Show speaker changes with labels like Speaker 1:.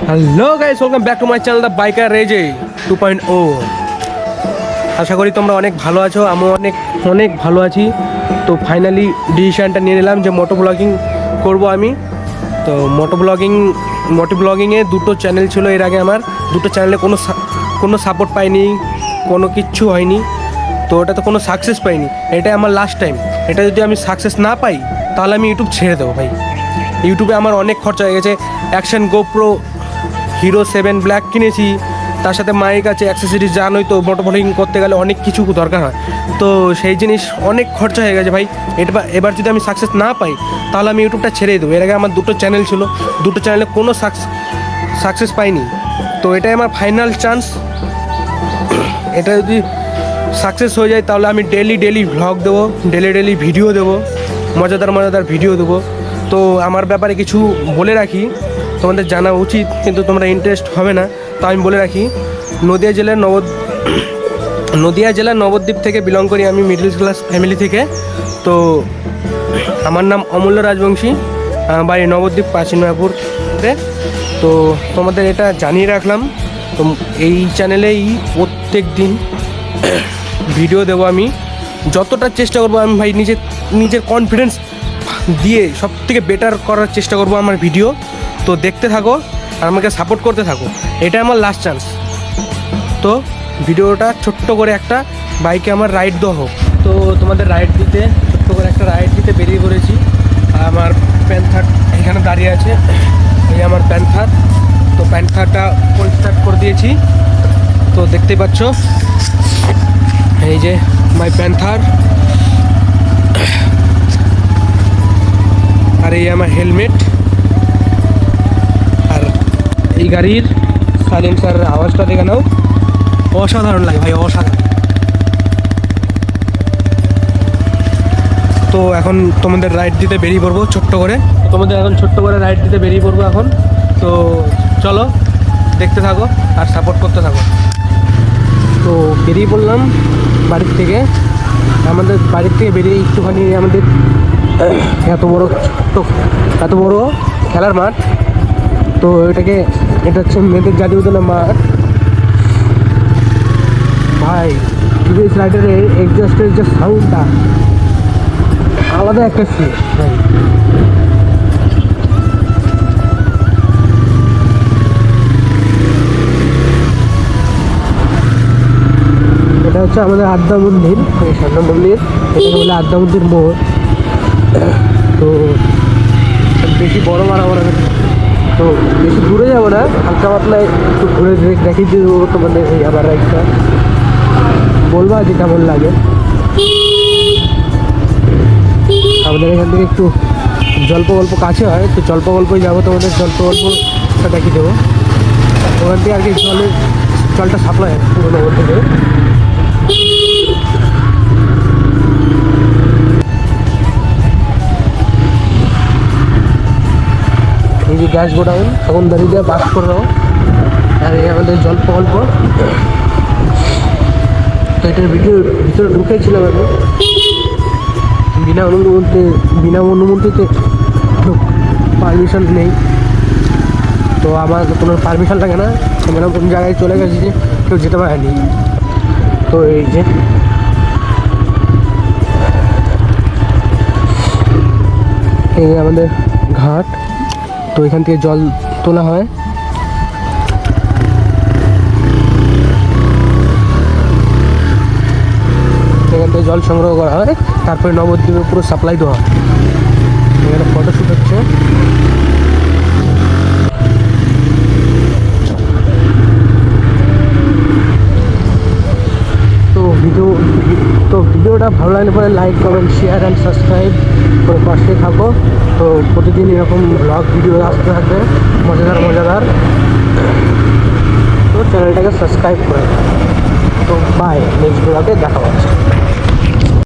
Speaker 1: Hello guys, welcome back to my channel the biker রেজে 2.0। আশা করি তোমরা অনেক ভালো আছো, আমিও অনেক ভালো আছি। তো ফাইনালি ডিসিশানটা নিয়ে নিলাম যে মোটো ব্লগিং করবো আমি। তো মোটো ব্লগিংয়ে দুটো চ্যানেল ছিল এর আগে আমার, দুটো চ্যানেলে কোনো সাপোর্ট পাইনি, কোনো কিচ্ছু হয়নি। তো ওটাতে কোনো সাকসেস পাইনি, এটাই আমার লাস্ট টাইম। এটা যদি আমি সাকসেস না পাই তাহলে আমি ইউটিউব ছেড়ে দেবো ভাই। ইউটিউবে আমার অনেক খরচা হয়ে গেছে। অ্যাকশন গোপ্রো হিরো 7 ব্ল্যাক কিনেছি, তার সাথে মাইক আছে, অ্যাক্সেসরিজ। জানোই তো মোটো ব্লগিং করতে গেলে অনেক কিছু দরকার হয়, তো সেই জিনিস অনেক খরচা হয়ে গেছে ভাই। এবার যদি আমি সাকসেস না পাই তাহলে আমি ইউটিউবটা ছেড়েই দেবো। এর আগে আমার দুটো চ্যানেল ছিল, দুটো চ্যানেলে কোনো সাকসেস পাইনি। তো এটাই আমার ফাইনাল চান্স। এটা যদি সাকসেস হয়ে যায় তাহলে আমি ডেলি ভ্লগ দেবো, ডেলি ভিডিও দেবো, মজাদার ভিডিও দেবো। তো আমার ব্যাপারে কিছু বলে রাখি, তোমাদের জানা উচিত, কিন্তু তোমরা ইন্টারেস্ট হবে না, তো আমি বলে রাখি। নদিয়া জেলার নবদ্বীপ থেকে বিলং করি আমি, মিডল ক্লাস ফ্যামিলি থেকে। তো আমার নাম অমূল্য রাজবংশী, বাড়ি নবদ্বীপ প্রাচীন মায়াপুরে। তো তোমাদের এটা জানিয়ে রাখলাম। তো এই চ্যানেলেই প্রত্যেক দিন ভিডিও দেবো আমি, যতটা চেষ্টা করবো আমি ভাই, নিজের কনফিডেন্স দিয়ে সব থেকে বেটার করার চেষ্টা করবো আমার ভিডিও। তো দেখতে থাকো আর আমাকে সাপোর্ট করতে থাকো, এটা আমার লাস্ট চান্স। তো ভিডিওটা ছোট্ট করে একটা বাইকে আমার রাইড দেওয়া হোক। তো তোমাদের রাইড দিতে, ছোট্ট করে একটা রাইড দিতে বেরিয়ে পড়েছি। আমার প্যান্থার এখানে দাঁড়িয়ে আছে, এই আমার প্যান্থার। তো প্যান্থারটা পরিষ্কার করে দিয়েছি, তো দেখতেই পাচ্ছ এই যে মাই প্যান্থার। আর এই আমার হেলমেট। আর এই গাড়ির সাইলেন্সারের আওয়াজটা দেখে নাও, অসাধারণ লাগে ভাই, অসাধারণ। তো এখন তোমাদের রাইড দিতে বেরিয়ে পড়বো ছোট্ট করে, রাইড দিতে বেরিয়ে পড়বো এখন। তো চলো দেখতে থাকো আর সাপোর্ট করতে থাকো। তো বেরিয়ে পড়লাম বাড়ির থেকে। আমাদের বাড়ির থেকে বেরিয়ে একটুখানি আমাদের এত বড় খেলার মাঠ। তো এটা হচ্ছে মেয়েদের জাতীয় উদ্যানের মাঠ ভাই। টিভিএস রাইডারের এক্সজস্টের যে সাউন্ডটা আলাদা একটা ফিল ভাই। এটা হচ্ছে আমাদের আদ্যা মন্দির, এই স্বর্ণ মন্দির, এটা বলে আদ্যা মন্দির মোড়। তো বেশি বড় মারামারা, তো বেশি দূরে যাবো না, হালকা পাতলায় একটু ঘুরে দেখিয়ে দেবো তোমাদের এই আবার রাইডটা, বলবা যে কেমন লাগে। আমাদের এখান থেকে একটু জল্প কাছে হয়, তো জল্পই যাবো, তোমাদের জল্পটা দেখিয়ে দেবো। ওখান থেকে আর কি জলটা সাপ্লাই হয় পুরো নগর থেকে। এই যে গ্যাস গোডাউন, তখন দাঁড়িয়ে দিয়ে বাস করে নাও। আর এই আমাদের জল প্রকল্প। তো এটার ভিতরে ঢুকেছিলাম আমি বিনা অনুমতিতে, পারমিশন নেই। তো আমার কোনো পারমিশন লাগে না, এখানে কোন জায়গায় চলে গেছি যে কেউ যেতে পারেনি। তো এই যে এই আমাদের ঘাট, তো এখান থেকে জল তোলা হয়। এখান থেকে জল সংগ্রহ করা হয়, তারপরে নবদ্বীপে পুরো সাপ্লাই দেওয়া হয়। এখানে ফটোশ্যুট হচ্ছে। তো ভিডিওটা ভালো লাগলে পরে like, comment, share and subscribe করে পাশে থাকো। তো প্রতিদিন এরকম ব্লগ ভিডিও আসতে থাকবে, মজাদার। তো চ্যানেলটাকে সাবস্ক্রাইব করে। তো বাই, নেক্সট ব্লগে দেখা হচ্ছে।